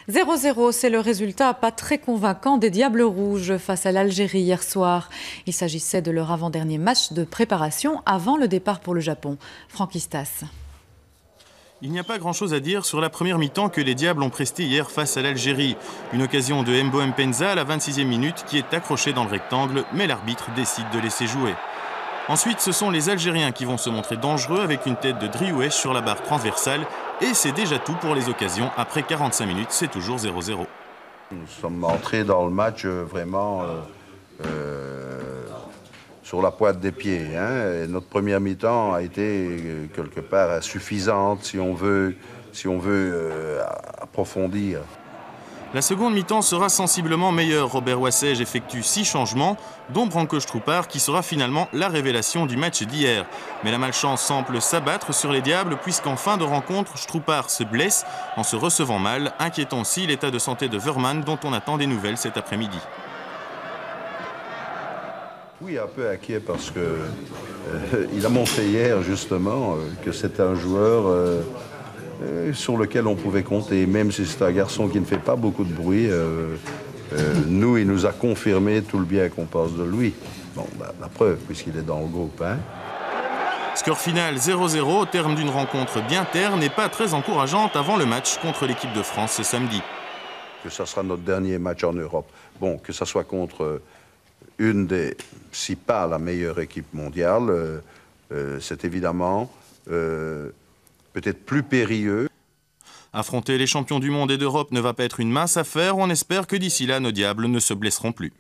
0-0, c'est le résultat pas très convaincant des Diables Rouges face à l'Algérie hier soir. Il s'agissait de leur avant-dernier match de préparation avant le départ pour le Japon. Francky Stas. Il n'y a pas grand-chose à dire sur la première mi-temps que les Diables ont prestée hier face à l'Algérie. Une occasion de Mbo Mpenza à la 26e minute qui est accrochée dans le rectangle, mais l'arbitre décide de laisser jouer. Ensuite, ce sont les Algériens qui vont se montrer dangereux avec une tête de Driouech sur la barre transversale. Et c'est déjà tout pour les occasions. Après 45 minutes, c'est toujours 0-0. Nous sommes entrés dans le match vraiment sur la pointe des pieds. Et notre première mi-temps a été quelque part insuffisante si on veut approfondir. La seconde mi-temps sera sensiblement meilleure. Robert Wassège effectue 6 changements, dont Branko Stroupar qui sera finalement la révélation du match d'hier. Mais la malchance semble s'abattre sur les Diables puisqu'en fin de rencontre, Stroupar se blesse en se recevant mal, inquiétant aussi l'état de santé de Verman dont on attend des nouvelles cet après-midi. Oui, un peu inquiet parce que il a montré hier justement que c'est un joueur sur lequel on pouvait compter, même si c'est un garçon qui ne fait pas beaucoup de bruit. Il nous a confirmé tout le bien qu'on pense de lui. Bon, la preuve, puisqu'il est dans le groupe. Score final 0-0 au terme d'une rencontre bien terne et pas très encourageante avant le match contre l'équipe de France ce samedi. Que ça sera notre dernier match en Europe. Bon, que ça soit contre une des, si pas la meilleure équipe mondiale, c'est évidemment peut-être plus périlleux. Affronter les champions du monde et d'Europe ne va pas être une mince affaire. On espère que d'ici là, nos Diables ne se blesseront plus.